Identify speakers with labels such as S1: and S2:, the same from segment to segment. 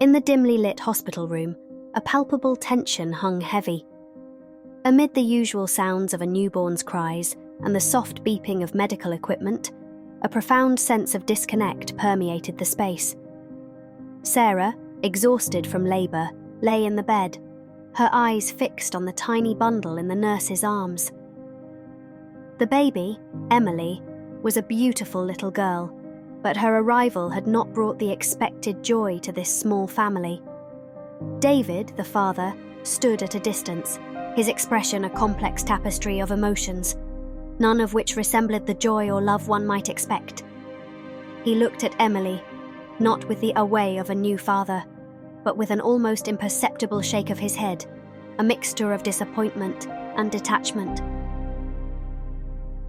S1: In the dimly lit hospital room, a palpable tension hung heavy. Amid the usual sounds of a newborn's cries and the soft beeping of medical equipment, a profound sense of disconnect permeated the space. Sarah, exhausted from labour, lay in the bed, her eyes fixed on the tiny bundle in the nurse's arms. The baby, Emily, was a beautiful little girl, but her arrival had not brought the expected joy to this small family. David, the father, stood at a distance, his expression a complex tapestry of emotions, none of which resembled the joy or love one might expect. He looked at Emily, not with the away of a new father, but with an almost imperceptible shake of his head, a mixture of disappointment and detachment.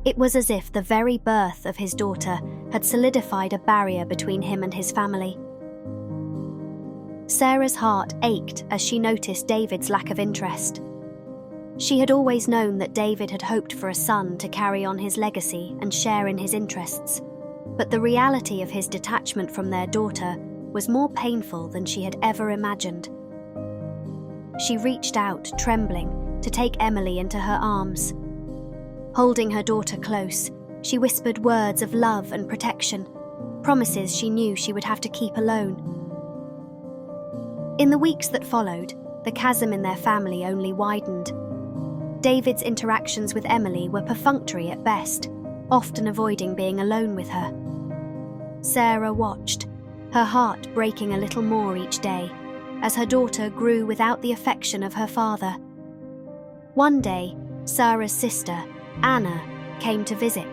S1: It was as if the very birth of his daughter had solidified a barrier between him and his family. Sarah's heart ached as she noticed David's lack of interest. She had always known that David had hoped for a son to carry on his legacy and share in his interests, but the reality of his detachment from their daughter was more painful than she had ever imagined. She reached out, trembling, to take Emily into her arms. Holding her daughter close, she whispered words of love and protection, promises she knew she would have to keep alone. In the weeks that followed, the chasm in their family only widened. David's interactions with Emily were perfunctory at best, often avoiding being alone with her. Sarah watched, her heart breaking a little more each day, as her daughter grew without the affection of her father. One day, Sarah's sister, Anna, came to visit.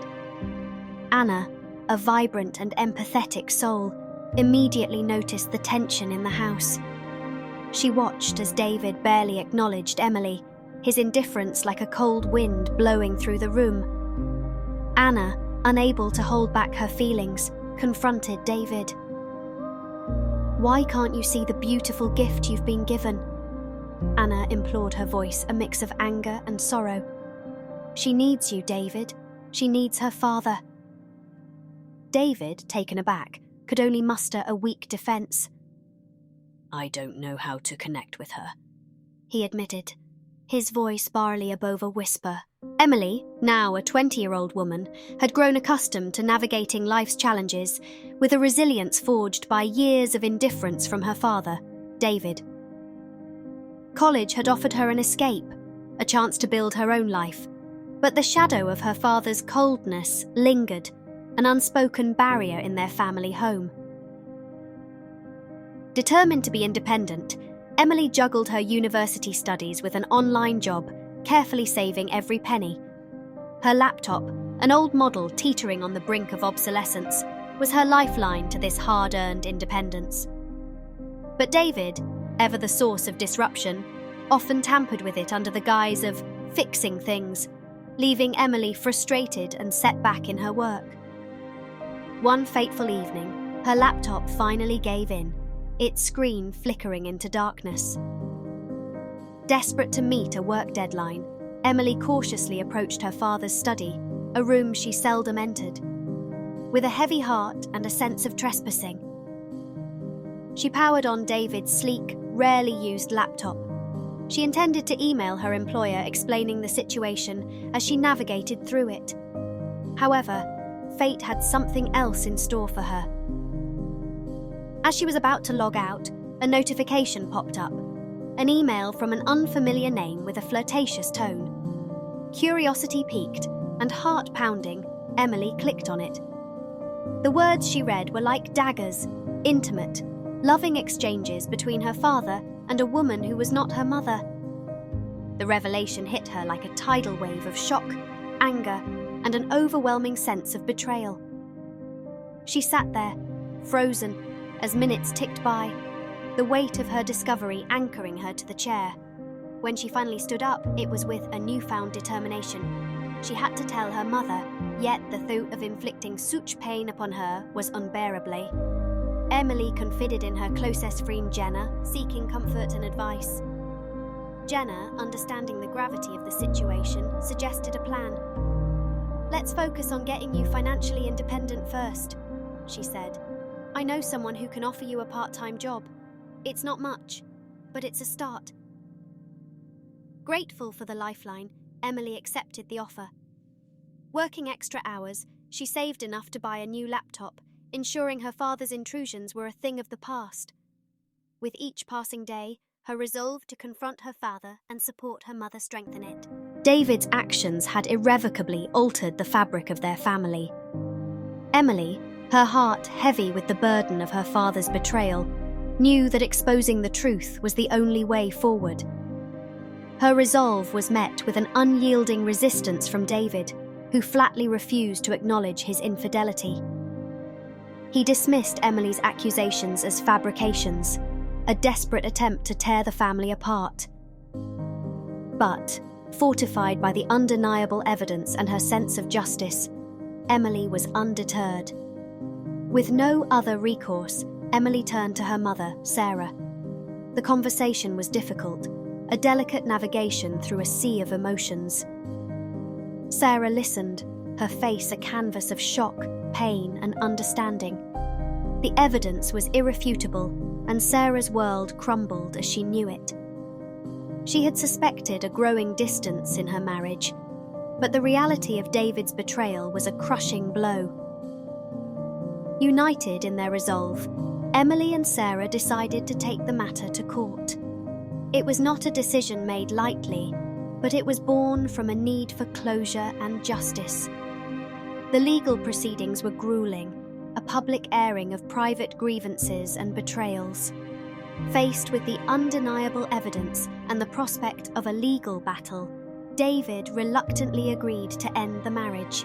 S1: Anna, a vibrant and empathetic soul, immediately noticed the tension in the house. She watched as David barely acknowledged Emily, his indifference like a cold wind blowing through the room. Anna, unable to hold back her feelings, confronted David. "Why can't you see the beautiful gift you've been given?" Anna implored, her voice a mix of anger and sorrow. "She needs you, David. She needs her father." David, taken aback, could only muster a weak defense. "I don't know how to connect with her," he admitted, his voice barely above a whisper. Emily, now a 20-year-old woman, had grown accustomed to navigating life's challenges with a resilience forged by years of indifference from her father, David. College had offered her an escape, a chance to build her own life, but the shadow of her father's coldness lingered, an unspoken barrier in their family home. Determined to be independent, Emily juggled her university studies with an online job, carefully saving every penny. Her laptop, an old model teetering on the brink of obsolescence, was her lifeline to this hard-earned independence. But David, ever the source of disruption, often tampered with it under the guise of fixing things, leaving Emily frustrated and set back in her work. One fateful evening, her laptop finally gave in, its screen flickering into darkness. Desperate to meet a work deadline, Emily cautiously approached her father's study, a room she seldom entered. With a heavy heart and a sense of trespassing, she powered on David's sleek, rarely used laptop. She intended to email her employer explaining the situation as she navigated through it. However, fate had something else in store for her. As she was about to log out, a notification popped up, an email from an unfamiliar name with a flirtatious tone. Curiosity piqued, and heart pounding, Emily clicked on it. The words she read were like daggers, intimate, loving exchanges between her father and a woman who was not her mother. The revelation hit her like a tidal wave of shock, anger, and an overwhelming sense of betrayal. She sat there, frozen, as minutes ticked by, the weight of her discovery anchoring her to the chair. When she finally stood up, it was with a newfound determination. She had to tell her mother, yet the thought of inflicting such pain upon her was unbearably. Emily confided in her closest friend Jenna, seeking comfort and advice. Jenna, understanding the gravity of the situation, suggested a plan. "Let's focus on getting you financially independent first," she said. "I know someone who can offer you a part-time job. It's not much, but it's a start. Grateful for the lifeline, Emily accepted the offer. Working extra hours, she saved enough to buy a new laptop, ensuring her father's intrusions were a thing of the past. With each passing day, her resolve to confront her father and support her mother strengthened it. David's actions had irrevocably altered the fabric of their family. Emily, her heart heavy with the burden of her father's betrayal, knew that exposing the truth was the only way forward. Her resolve was met with an unyielding resistance from David, who flatly refused to acknowledge his infidelity. He dismissed Emily's accusations as fabrications, a desperate attempt to tear the family apart. But, fortified by the undeniable evidence and her sense of justice, Emily was undeterred. With no other recourse, Emily turned to her mother, Sarah. The conversation was difficult, a delicate navigation through a sea of emotions. Sarah listened, her face a canvas of shock, pain, and understanding. The evidence was irrefutable, and Sarah's world crumbled as she knew it. She had suspected a growing distance in her marriage, but the reality of David's betrayal was a crushing blow. United in their resolve, Emily and Sarah decided to take the matter to court. It was not a decision made lightly, but it was born from a need for closure and justice. The legal proceedings were grueling, a public airing of private grievances and betrayals. Faced with the undeniable evidence and the prospect of a legal battle, David reluctantly agreed to end the marriage.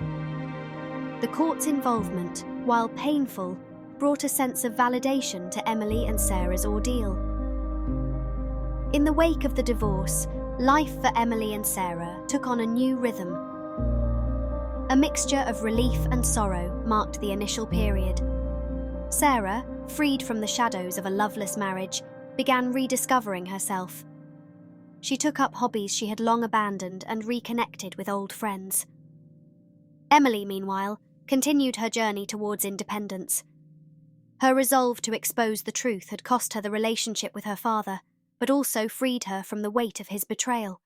S1: The court's involvement, while painful, brought a sense of validation to Emily and Sarah's ordeal. In the wake of the divorce, life for Emily and Sarah took on a new rhythm. A mixture of relief and sorrow marked the initial period. Sarah, freed from the shadows of a loveless marriage, began rediscovering herself. She took up hobbies she had long abandoned and reconnected with old friends. Emily, meanwhile, continued her journey towards independence. Her resolve to expose the truth had cost her the relationship with her father, but also freed her from the weight of his betrayal.